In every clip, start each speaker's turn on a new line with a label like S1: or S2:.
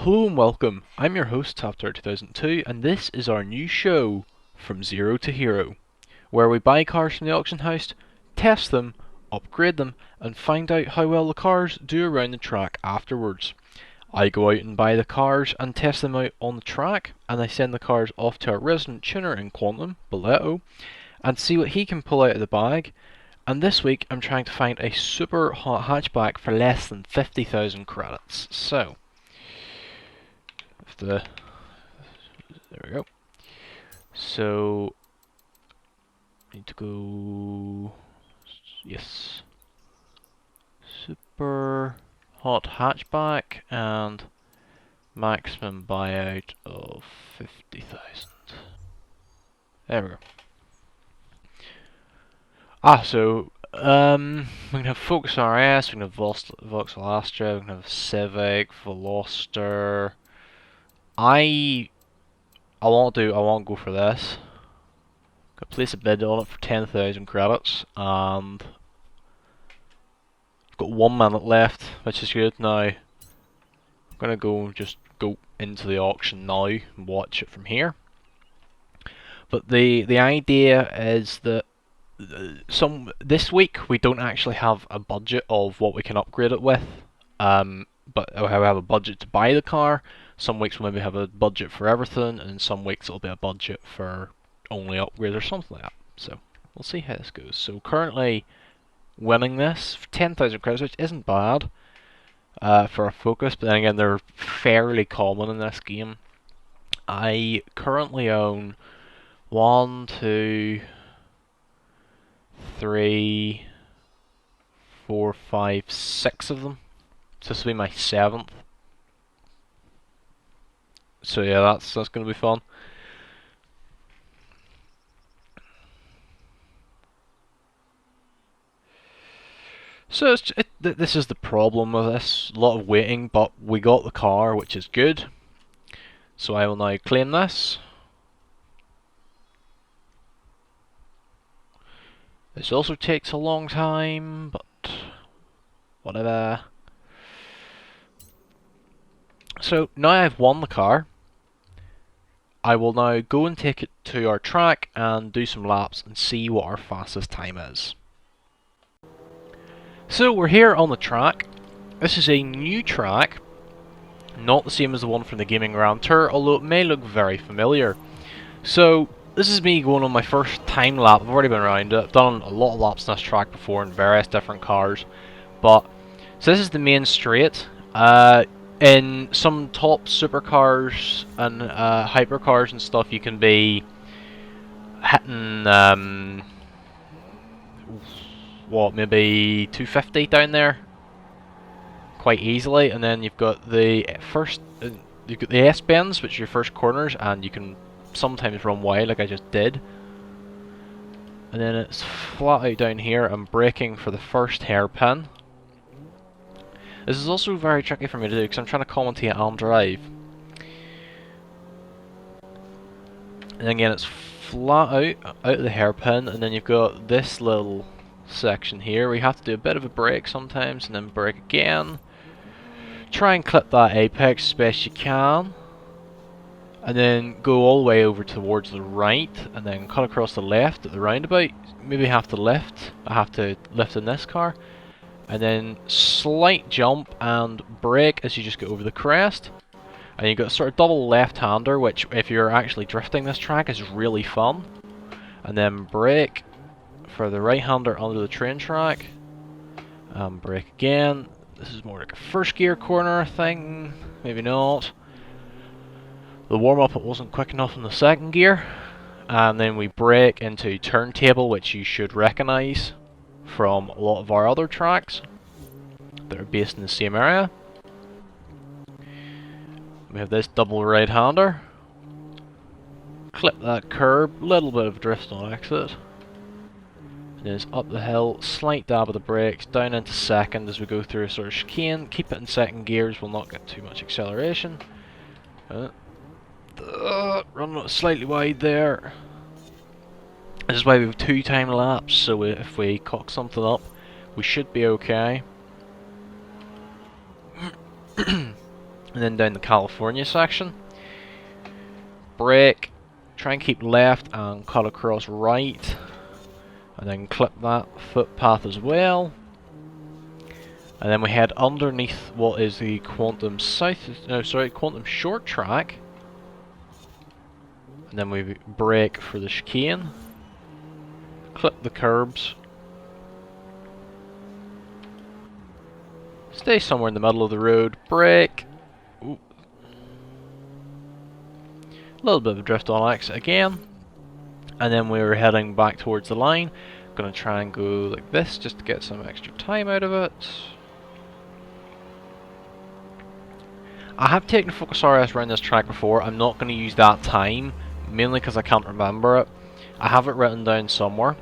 S1: Hello and welcome, I'm your host TheFatRat 2002 and this is our new show, From Zero to Hero, where we buy cars from the auction house, test them, upgrade them and find out how well the cars do around the track afterwards. I go out and buy the cars and test them out on the track, and I send the cars off to our resident tuner in Quantum, Boleto, and see what he can pull out of the bag. And this week I'm trying to find a super hot hatchback for less than 50,000 credits. So, there we go. So, need to go, yes, super hot hatchback and maximum buyout of 50,000. There we go. So we can have Focus RS, we can have Vauxhall Astra, we can have Civic, Veloster. I won't go for this. Gonna place a bid on it for 10,000 credits, and I've got 1 minute left, which is good. Now I'm gonna go into the auction now and watch it from here. But the idea is that this week we don't actually have a budget of what we can upgrade it with, but we have a budget to buy the car. Some weeks we'll maybe have a budget for everything, and some weeks it'll be a budget for only upgrades or something like that. So we'll see how this goes. So currently winning this for 10,000 credits, which isn't bad for a Focus, but then again they're fairly common in this game. I currently own 1, 2, 3, 4, 5, 6 of them. So this will be my 7th. So yeah, that's going to be fun. So this is the problem with this. A lot of waiting, but we got the car, which is good. So I will now claim this. This also takes a long time, but whatever. So now I've won the car, I will now go and take it to our track and do some laps and see what our fastest time is. So we're here on the track. This is a new track, not the same as the one from the Gaming Grand Tour, although it may look very familiar. So this is me going on my first time lap. I've already been around it. I've done a lot of laps on this track before in various different cars. So this is the main straight. In some top supercars and hypercars and stuff, you can be hitting maybe 250 down there quite easily, and then you've got the S-bends, which are your first corners, and you can sometimes run wide like I just did. And then it's flat out down here. I'm braking for the first hairpin. This is also very tricky for me to do because I'm trying to commentate and drive. And again, it's flat out of the hairpin, and then you've got this little section here where you have to do a bit of a brake sometimes, and then brake again. Try and clip that apex as best you can, and then go all the way over towards the right, and then cut across the left at the roundabout. Maybe have to lift. I have to lift in this car. And then slight jump and brake as you just get over the crest. And you've got a sort of double left-hander, which if you're actually drifting this track is really fun. And then brake for the right-hander under the train track. Brake again. This is more like a first gear corner thing, maybe not. The warm-up, it wasn't quick enough in the second gear. and then we brake into turntable, which you should recognise from a lot of our other tracks that are based in the same area. We have this double right-hander. Clip that curb, little bit of drift on exit. And then it's up the hill, slight dab of the brakes, down into second as we go through a sort of chicane. Keep it in second gears, we'll not get too much acceleration. Running it slightly wide there. This is why we have 2 time laps, so if we cock something up, we should be okay. And then down the California section. Brake, try and keep left and cut across right. And then clip that footpath as well. And then we head underneath what is the Quantum Short track. And then we brake for the chicane. Clip the curbs. Stay somewhere in the middle of the road. Brake. Ooh. A little bit of a drift on exit again. And then we're heading back towards the line. Gonna try and go like this just to get some extra time out of it. I have taken Focus RS around this track before. I'm not going to use that time, mainly because I can't remember it. I have it written down somewhere,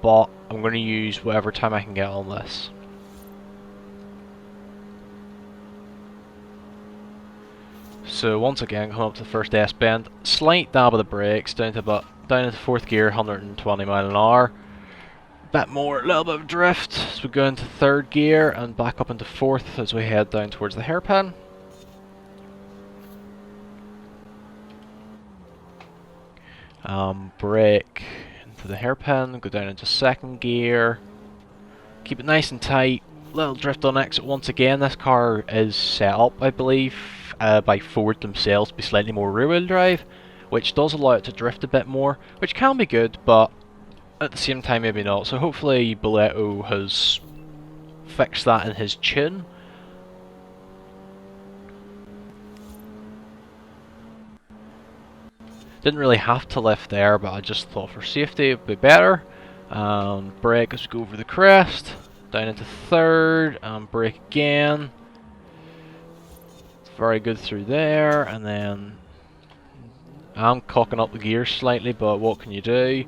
S1: but I'm going to use whatever time I can get on this. So once again, come up to the first S-bend, slight dab of the brakes, down into 4th gear, 120 mile an hour. Bit more, a little bit of drift as we go into 3rd gear and back up into 4th as we head down towards the hairpin. Brake into the hairpin, go down into 2nd gear. Keep it nice and tight. Little drift on exit once again. This car is set up, I believe, by Ford themselves to be slightly more rear-wheel drive, which does allow it to drift a bit more, which can be good, but at the same time maybe not. So hopefully Boleto has fixed that in his tune. Didn't really have to lift there, but I just thought for safety it would be better. Brake as we go over the crest, down into 3rd, and brake again. It's very good through there, and then I'm cocking up the gears slightly, but what can you do?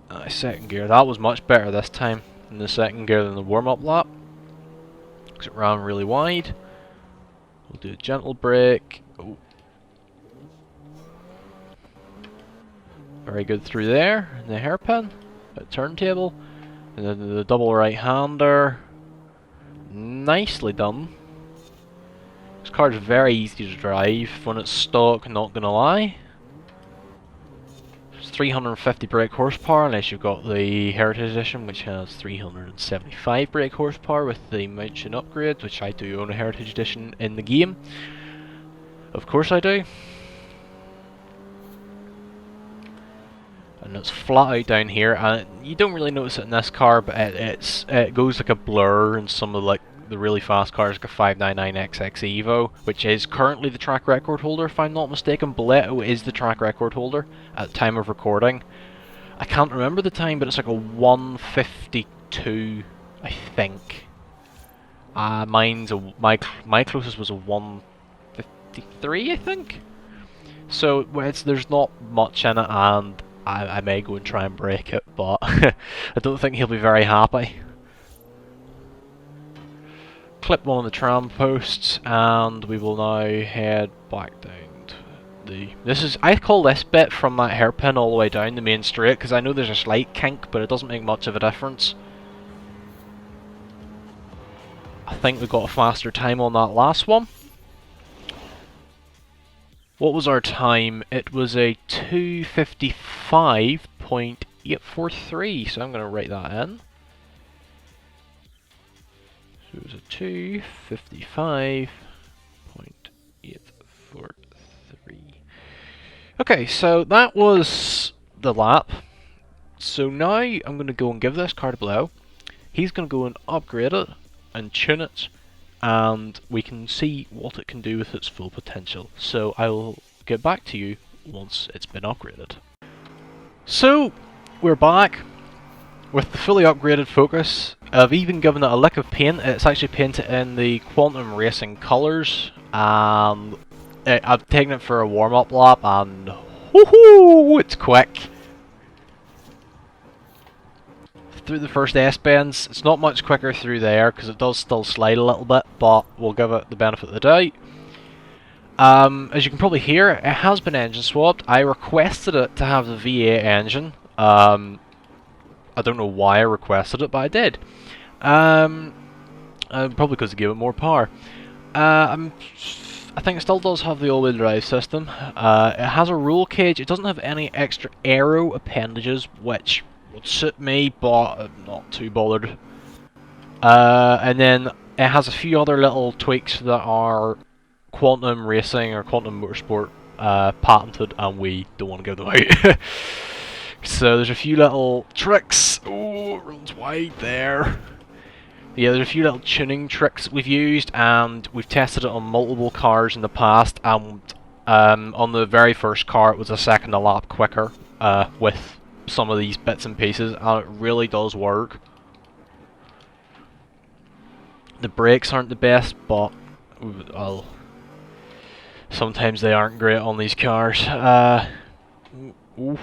S1: 2nd gear, that was much better this time in the 2nd gear than the warm-up lap, because it ran really wide. We'll do a gentle brake. Oh. Very good through there, in the hairpin, at turntable, and then the double right-hander. Nicely done. This car is very easy to drive when it's stock, not gonna lie. It's 350 brake horsepower unless you've got the Heritage Edition, which has 375 brake horsepower with the Mountain upgrade, which I do own a Heritage Edition in the game. Of course I do. And it's flat out down here, and you don't really notice it in this car, but it goes like a blur in some of like the really fast cars, like a 599XX Evo, which is currently the track record holder, if I'm not mistaken. Boleto is the track record holder at the time of recording. I can't remember the time, but it's like a 152, I think. My closest was a 153, I think. So there's not much in it, and I may go and try and break it, but I don't think he'll be very happy. Clip one of the tram posts, and we will now head back down to I call this bit from that hairpin all the way down the main straight, because I know there's a slight kink, but it doesn't make much of a difference. I think we got a faster time on that last one. What was our time? It was a 2:55.843, so I'm going to write that in. So it was a 2:55.843. Okay, so that was the lap. So now I'm going to go and give this car to Boleto. He's going to go and upgrade it and tune it, and we can see what it can do with its full potential. So I will get back to you once it's been upgraded. So, we're back with the fully upgraded Focus. I've even given it a lick of paint. It's actually painted in the Quantum Racing colours, and I've taken it for a warm-up lap, and woohoo, it's quick. Through the first S-bends, it's not much quicker through there because it does still slide a little bit, but we'll give it the benefit of the doubt. As you can probably hear, it has been engine swapped. I requested it to have the V8 engine. I don't know why I requested it, but I did. Probably because it gave it more power. I think it still does have the all-wheel drive system. It has a roll cage. It doesn't have any extra aero appendages, which would suit me, but I'm not too bothered. And then it has a few other little tweaks that are Quantum Racing or Quantum Motorsport patented, and we don't want to give them out. So there's a few little tricks. Oh, it runs wide there. Yeah, there's a few little tuning tricks we've used, and we've tested it on multiple cars in the past, and on the very first car it was a second a lap quicker with some of these bits and pieces, and it really does work. The brakes aren't the best, but well, sometimes they aren't great on these cars. Oof.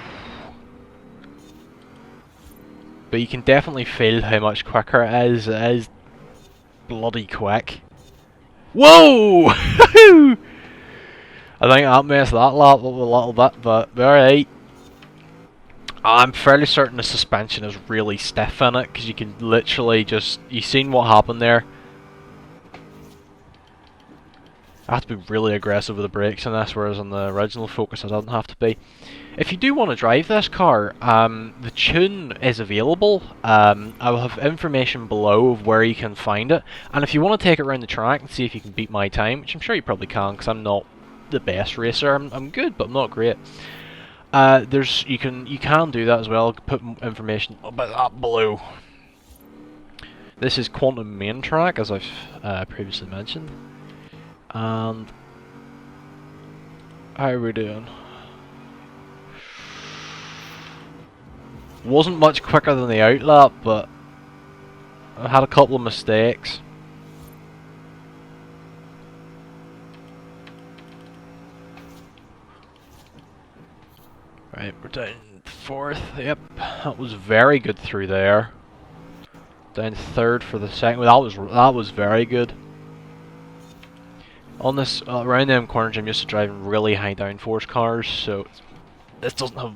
S1: But you can definitely feel how much quicker it is. It is bloody quick. Whoa! I think I messed that lap up a little bit, but alright. I'm fairly certain the suspension is really stiff in it, because you can literally just... You've seen what happened there. I have to be really aggressive with the brakes in this, whereas on the original Focus I didn't have to be. If you do want to drive this car, the tune is available. I will have information below of where you can find it. And if you want to take it around the track and see if you can beat my time, which I'm sure you probably can, because I'm not the best racer. I'm good, but I'm not great. You can do that as well. Put information about that below. This is Quantum Main Track, as I've previously mentioned. And how are we doing? Wasn't much quicker than the outlap, but I had a couple of mistakes. Right, we're down fourth. Yep, that was very good through there. Down third for the second. Well, that was very good. On this around them corners, I'm used to driving really high downforce cars, so this doesn't have.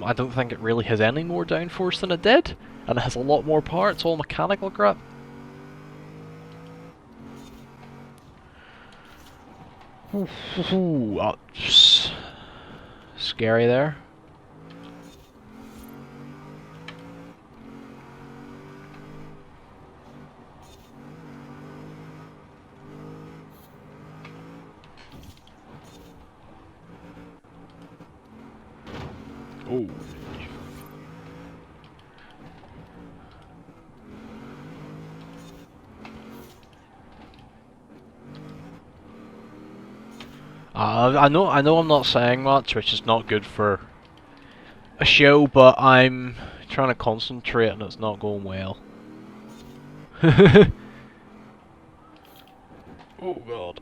S1: I don't think it really has any more downforce than it did, and it has a lot more power. It's all mechanical grip. That's scary there. Oh. I know I'm not saying much, which is not good for a show, but I'm trying to concentrate and it's not going well. Oh god.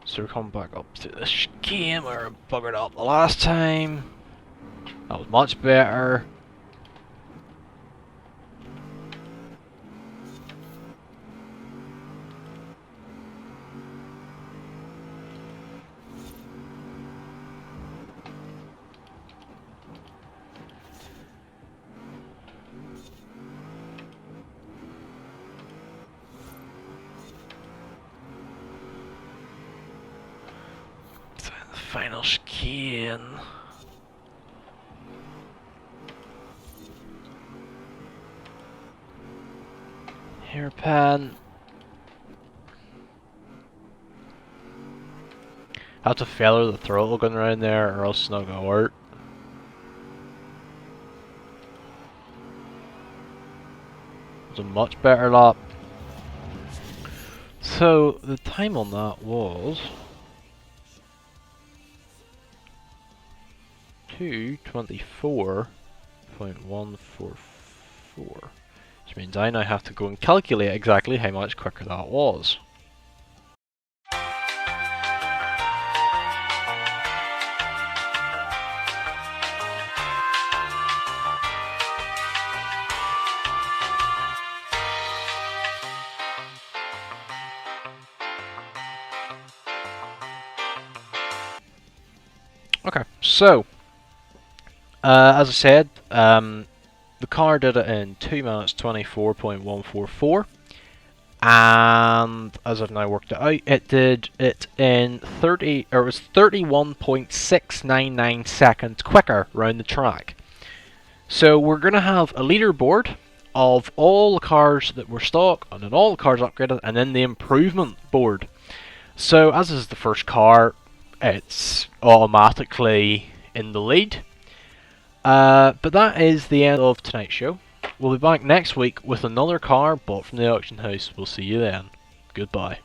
S1: So we're coming back up to this scheme where I buggered up the last time. That was much better. Final skin. Hairpin. I have to feather the throttle gun around there or else it's not gonna work. It's a much better lap. So So the time on that was 2:24.144, which means I now have to go and calculate exactly how much quicker that was. Okay, so as I said, the car did it in 2 minutes 24.144, and as I've now worked it out, it did it in 31.699 seconds quicker round the track. So we're going to have a leaderboard of all the cars that were stock, and then all the cars upgraded, and then the improvement board. So as this is the first car, it's automatically in the lead. But that is the end of tonight's show. We'll be back next week with another car bought from the auction house. We'll see you then. Goodbye.